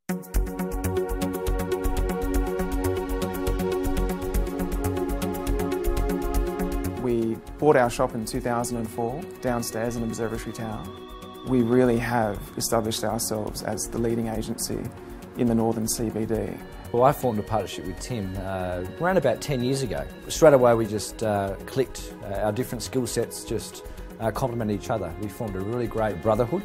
We bought our shop in 2004, downstairs in Observatory Tower. We really have established ourselves as the leading agency in the northern CBD. Well, I formed a partnership with Tim around about 10 years ago. Straight away we just clicked. Our different skill sets just complemented each other. We formed a really great brotherhood,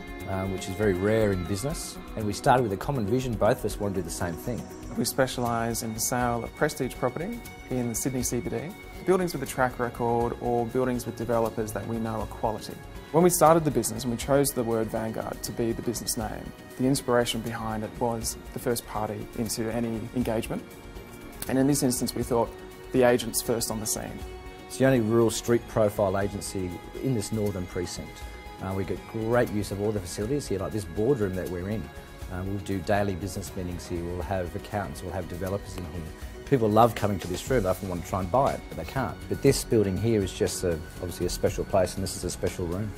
which is very rare in business, and we started with a common vision. Both of us want to do the same thing. We specialise in the sale of prestige property in the Sydney CBD, buildings with a track record or buildings with developers that we know are quality. When we started the business and we chose the word Vanguard to be the business name, the inspiration behind it was the first party into any engagement. And in this instance we thought the agent's first on the scene. It's the only real street profile agency in this northern precinct. We get great use of all the facilities here, like this boardroom that we're in. We'll do daily business meetings here, we'll have accountants, we'll have developers in here. People love coming to this room, they often want to try and buy it, but they can't. But this building here is just obviously a special place, and this is a special room.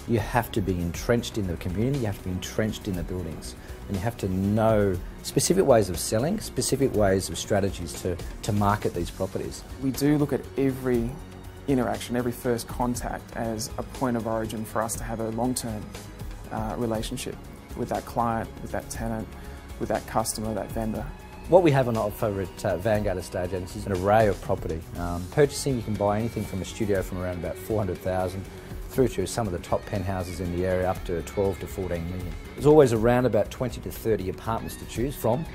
You have to be entrenched in the community, you have to be entrenched in the buildings, and you have to know specific ways of selling, specific ways of strategies to market these properties. We do look at every interaction, every first contact as a point of origin for us to have a long-term relationship with that client, with that tenant, with that customer, that vendor. What we have on offer at Vanguard Estate Agencies is an array of property. Purchasing, you can buy anything from a studio from around about 400,000 through to some of the top penthouses in the area up to 12 to 14 million. There's always around about 20 to 30 apartments to choose from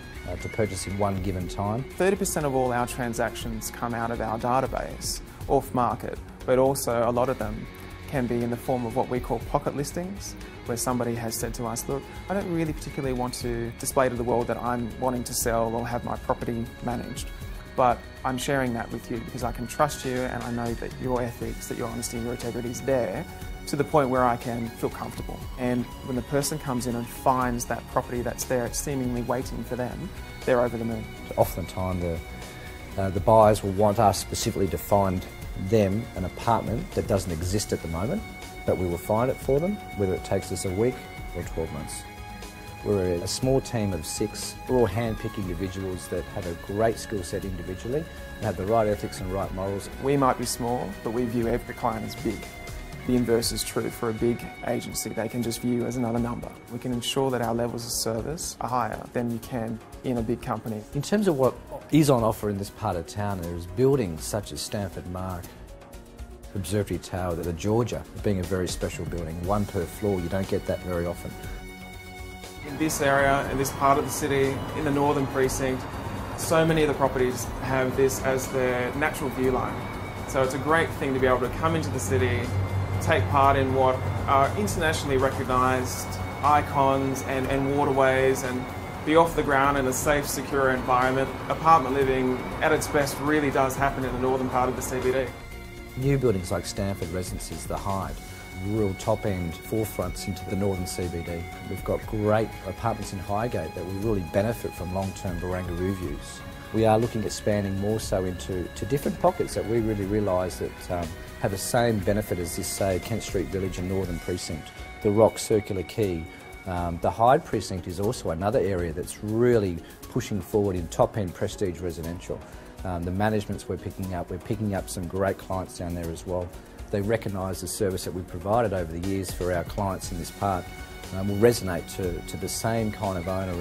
to purchase in one given time. 30% of all our transactions come out of our database, off market, but also a lot of them can be in the form of what we call pocket listings, where somebody has said to us, look, I don't really particularly want to display to the world that I'm wanting to sell or have my property managed, but I'm sharing that with you because I can trust you and I know that your ethics, that your honesty and your integrity is there to the point where I can feel comfortable. And when the person comes in and finds that property that's there, it's seemingly waiting for them, they're over the moon. Often the buyers will want us specifically to find them an apartment that doesn't exist at the moment, but we will find it for them, whether it takes us a week or 12 months. We're a small team of 6. We're all hand-picking individuals that have a great skill set individually and have the right ethics and right morals. We might be small, but we view every client as big. The inverse is true for a big agency. They can just view as another number. We can ensure that our levels of service are higher than you can in a big company. In terms of what is on offer in this part of town, there is buildings such as Stanford Mark, Observatory Tower, the Georgia being a very special building, one per floor. You don't get that very often. In this area, in this part of the city, in the northern precinct, so many of the properties have this as their natural view line. So it's a great thing to be able to come into the city, take part in what are internationally recognised icons and waterways, and be off the ground in a safe, secure environment. Apartment living at its best really does happen in the northern part of the CBD. New buildings like Stanford Residences, the Hyde, real top-end forefronts into the northern CBD. We've got great apartments in Highgate that will really benefit from long-term Barangaroo views. We are looking at expanding more so into different pockets that we really realise that have the same benefit as this, say, Kent Street Village and Northern Precinct. The Rock Circular Quay. The Hyde Precinct is also another area that's really pushing forward in top-end prestige residential. The managements we're picking up some great clients down there as well. They recognise the service that we've provided over the years for our clients in this part will resonate to the same kind of owner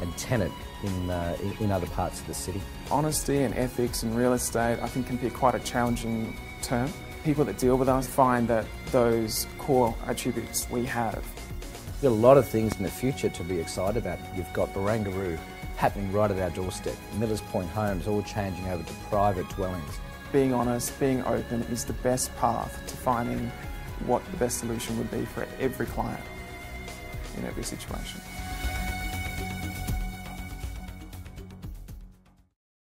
and tenant in other parts of the city. Honesty and ethics in real estate I think can be quite a challenging term. People that deal with us find that those core attributes we have. We've got a lot of things in the future to be excited about. You've got Barangaroo happening right at our doorstep. Millers Point Homes all changing over to private dwellings. Being honest, being open is the best path to finding what the best solution would be for every client in every situation.